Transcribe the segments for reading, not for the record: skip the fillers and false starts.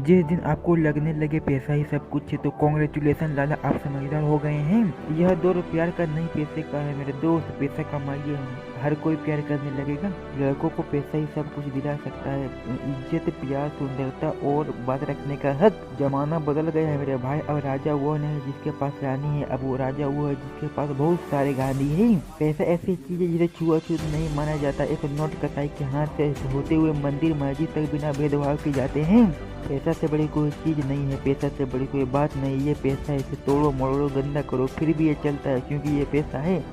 जिस दिन आपको लगने लगे पैसा ही सब कुछ है तो कॉन्ग्रेचुलेसन लाला, आप समझदार हो गए हैं। यह दौर प्यार का नहीं पैसे का है मेरे दोस्त, पैसा कमाइए, हर कोई प्यार करने लगेगा। लड़कों को पैसा ही सब कुछ दिला सकता है, इज्जत, प्यार, सुंदरता और बात रखने का हक। जमाना बदल गया है मेरे भाई, अब राजा वो नहीं जिसके पास रानी है, अब वो राजा वो है जिसके पास बहुत सारे गांधी है। पैसा ऐसी चीज है जिसे छुआछूत नहीं माना जाता। एक नोट कसाई के हाथ से होते हुए मंदिर मस्जिद तक बिना भेदभाव के जाते हैं। पैसा से बड़ी कोई चीज नहीं है, पैसा से बड़ी कोई बात नहीं। ये पैसा है, इसे तोड़ो मरोड़ो गंदा करो फिर भी ये चलता है, क्योंकि ये पैसा है।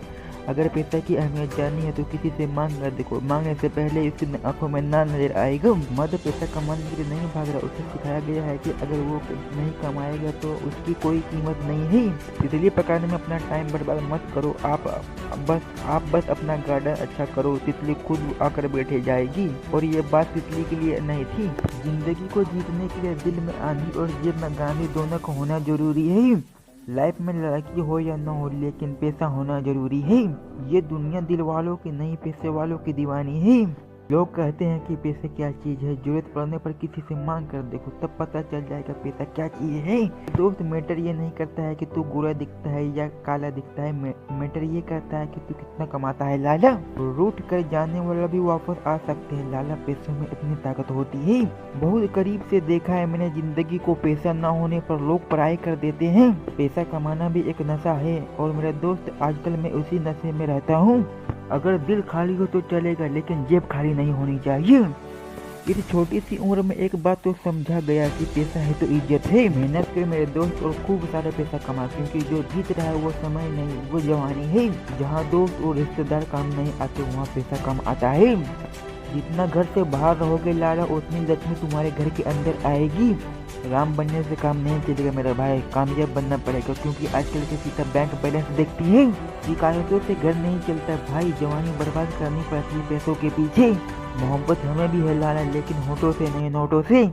अगर पैसा की अहमियत जाननी है तो किसी से मांग कर देखो, मांगने से पहले इसकी आंखों में ना नजर आएगा। मर्द पैसा कमाने के लिए नहीं भाग रहा, उसे सिखाया गया है कि अगर वो नहीं कमाएगा तो उसकी कोई कीमत नहीं है। तितली पकाने में अपना टाइम बर्बाद मत करो, आप बस अपना गार्डन अच्छा करो, तितली खुद आकर बैठे जाएगी। और ये बात तितली के लिए नहीं थी। जिंदगी को जीतने के लिए दिल में आंधी और जेब में गांधी दोनों को होना जरूरी है। लाइफ में लड़की हो या न हो, लेकिन पैसा होना जरूरी है। ये दुनिया दिल वालों की नहीं, पैसे वालों की दीवानी है। लोग कहते हैं कि पैसे क्या चीज है, जरूरत पड़ने पर किसी से मांग कर देखो, तब पता चल जाएगा पैसा क्या चीज है। दोस्त, मैटर ये नहीं करता है कि तू गोरा दिखता है या काला दिखता है, मैटर ये करता है कि तू कितना कमाता है लाला। रूठ कर जाने वाला भी वापस आ सकते हैं लाला, पैसों में इतनी ताकत होती है। बहुत करीब से देखा है मैंने जिंदगी को, पैसा न होने पर लोग पढ़ाई कर देते हैं। पैसा कमाना भी एक नशा है और मेरे दोस्त आजकल मैं उसी नशे में रहता हूँ। अगर दिल खाली हो तो चलेगा, लेकिन जेब खाली नहीं होनी चाहिए। इस छोटी सी उम्र में एक बात तो समझा गया कि पैसा है तो इज्जत है। मेहनत कर मेरे दोस्त और खूब सारा पैसा कमा, क्योंकि जो जीत रहा है वो समय नहीं, वो जवानी है। जहाँ दोस्त और रिश्तेदार काम नहीं आते वहाँ पैसा कम आता है। जितना घर से बाहर रहोगे लाला, उतनी लक्ष्मी तुम्हारे घर के अंदर आएगी। राम बनने से काम नहीं चलेगा मेरा भाई, कामयाब बनना पड़ेगा, क्योंकि आजकल के सीधा बैंक बैलेंस देखती है। शिकायतों से घर नहीं चलता भाई, जवानी बर्बाद करनी पड़ती है पैसों के पीछे। मोहब्बत हमें भी है लाला, लेकिन होठों से नहीं, नोटों से।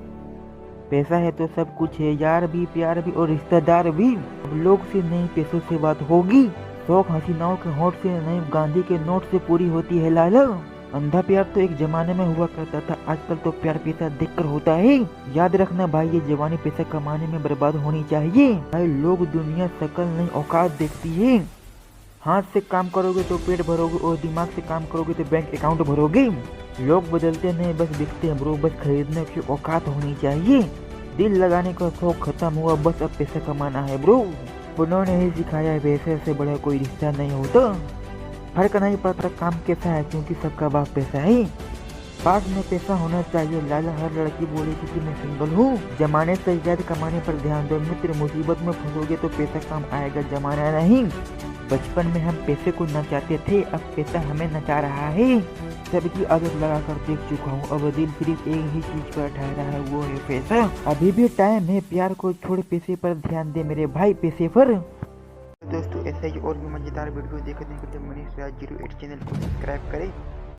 पैसा है तो सब कुछ है, यार भी, प्यार भी और रिश्तेदार भी। अब लोग से नहीं, पैसों से बात होगी। शौक हसीनाओं के होठ से नहीं, गांधी के नोट से पूरी होती है लाला। अंधा प्यार तो एक जमाने में हुआ करता था, आजकल तो प्यार पैसा देखकर होता है। याद रखना भाई, ये जवानी पैसा कमाने में बर्बाद होनी चाहिए। भाई, लोग दुनिया शकल नहीं औकात देखती है। हाथ से काम करोगे तो पेट भरोगे और दिमाग से काम करोगे तो बैंक अकाउंट भरोगे। लोग बदलते नहीं, बस बिकते हैं ब्रो, बस खरीदने की औकात होनी चाहिए। दिल लगाने का शौक खत्म हुआ, बस अब पैसा कमाना है ब्रो। उन्होंने ही सिखाया है पैसे से बड़ा कोई रिश्ता नहीं होता। फर्क नहीं पड़ता काम कैसा है, क्योंकि सबका बाप पैसा है। पास में पैसा होना चाहिए लाला, हर लड़की बोलेगी कि मैं सिंगल हूँ। जमाने से ज्यादा कमाने पर ध्यान दो मित्र, मुसीबत में फंसोगे तो पैसा काम आएगा, जमाना नहीं। बचपन में हम पैसे को नचाते थे, अब पैसा हमें नचा रहा है। सबकी आदत लगा कर देख चुका हूँ, अब दिल सिर्फ एक ही चीज पर ठहरा है, वो है पैसा। अभी भी टाइम है, प्यार को छोड़ पैसे पर ध्यान दे मेरे भाई, पैसे पर। दोस्तों, ऐसा ही और भी मजेदार वीडियो देखने के लिए मनीष राज 08 चैनल को सब्सक्राइब करें।